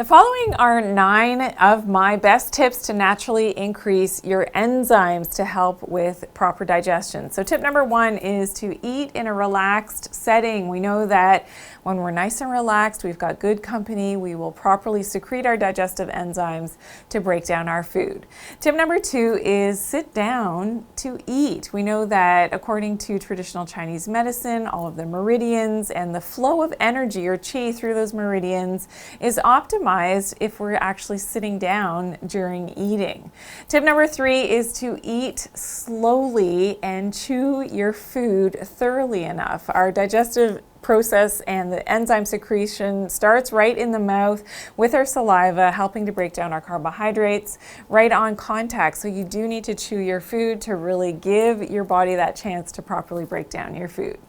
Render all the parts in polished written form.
The following are 9 of my best tips to naturally increase your enzymes to help with proper digestion. So tip number 1 is to eat in a relaxed setting. We know that when we're nice and relaxed, we've got good company, we will properly secrete our digestive enzymes to break down our food. Tip number 2 is sit down to eat. We know that according to traditional Chinese medicine, all of the meridians and the flow of energy or qi through those meridians is optimized if we're actually sitting down during eating. Tip number 3 is to eat slowly and chew your food thoroughly enough. Our digestive process and the enzyme secretion starts right in the mouth with our saliva, helping to break down our carbohydrates right on contact. So you do need to chew your food to really give your body that chance to properly break down your food.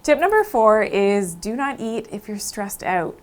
Tip number 4 is do not eat if you're stressed out.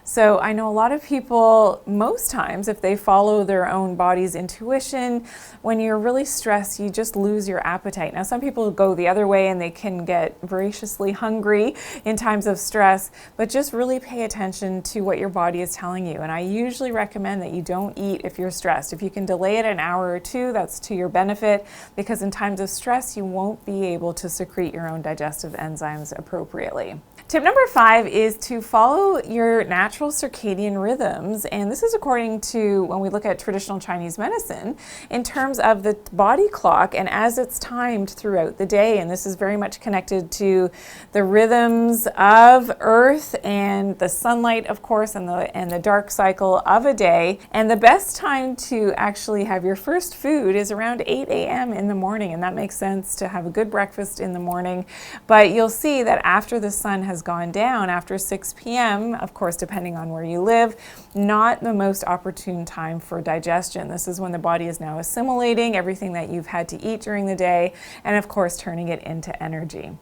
So I know a lot of people, most times, if they follow their own body's intuition, when you're really stressed, you just lose your appetite. Now, some people go the other way and they can get voraciously hungry in times of stress, but just really pay attention to what your body is telling you. And I usually recommend that you don't eat if you're stressed. If you can delay it an hour or two, that's to your benefit, because in times of stress, you won't be able to secrete your own digestive enzymes appropriately. Tip number 5 is to follow your natural circadian rhythms, and this is according to when we look at traditional Chinese medicine in terms of the body clock and as it's timed throughout the day. And this is very much connected to the rhythms of Earth and the sunlight, of course, and the dark cycle of a day. And the best time to actually have your first food is around 8 a.m. in the morning, and that makes sense to have a good breakfast in the morning. But you'll see that after the sun has gone down, after 6 p.m., of course, depending on where you live, not the most opportune time for digestion. This is when the body is now assimilating everything that you've had to eat during the day and, of course, turning it into energy.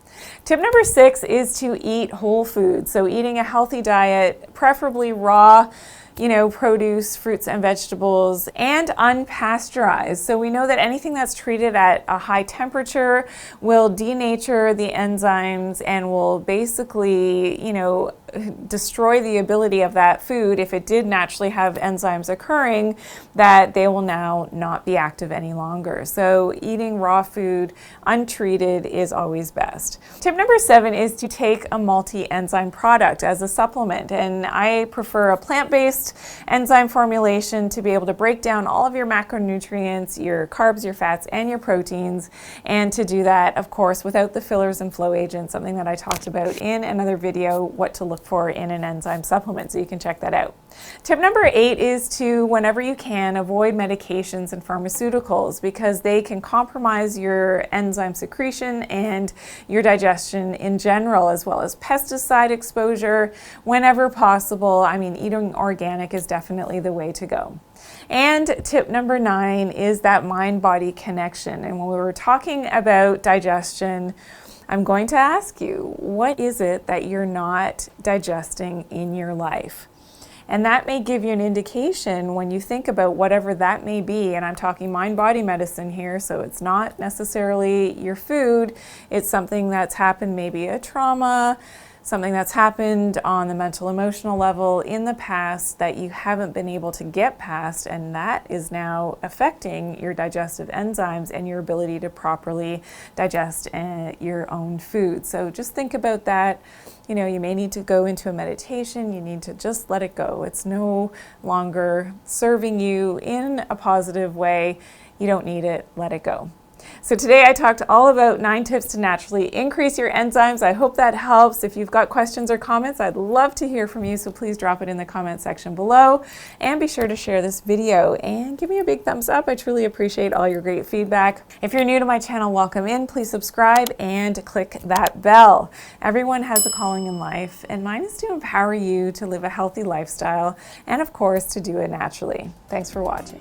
Tip number 6 is to eat whole foods. So eating a healthy diet, preferably raw, produce, fruits and vegetables, and unpasteurized. So we know that anything that's treated at a high temperature will denature the enzymes and will basically, destroy the ability of that food, if it did naturally have enzymes occurring, that they will now not be active any longer. So eating raw food untreated is always best. Tip number 7 is to take a multi-enzyme product as a supplement. And I prefer a plant-based enzyme formulation to be able to break down all of your macronutrients, your carbs, your fats, and your proteins. And to do that, of course, without the fillers and flow agents, something that I talked about in another video, what to look for in an enzyme supplement, so you can check that out. Tip number 8 is to, whenever you can, avoid medications and pharmaceuticals, because they can compromise your enzyme secretion and your digestion in general, as well as pesticide exposure whenever possible. I mean, eating organic is definitely the way to go. And tip number 9 is that mind-body connection. And when we were talking about digestion, I'm going to ask you, what is it that you're not digesting in your life? And that may give you an indication when you think about whatever that may be. And I'm talking mind-body medicine here, so it's not necessarily your food. It's something that's happened, maybe a trauma, something that's happened on the mental emotional level in the past that you haven't been able to get past, and that is now affecting your digestive enzymes and your ability to properly digest your own food. So just think about that. You may need to go into a meditation. You need to just let it go. It's no longer serving you in a positive way. You don't need it. Let it go. So today I talked all about 9 tips to naturally increase your enzymes. I hope that helps. If you've got questions or comments, I'd love to hear from you, so please drop it in the comment section below. And be sure to share this video and give me a big thumbs up. I truly appreciate all your great feedback. If you're new to my channel, welcome in. Please subscribe and click that bell. Everyone has a calling in life, and mine is to empower you to live a healthy lifestyle and, of course, to do it naturally. Thanks for watching.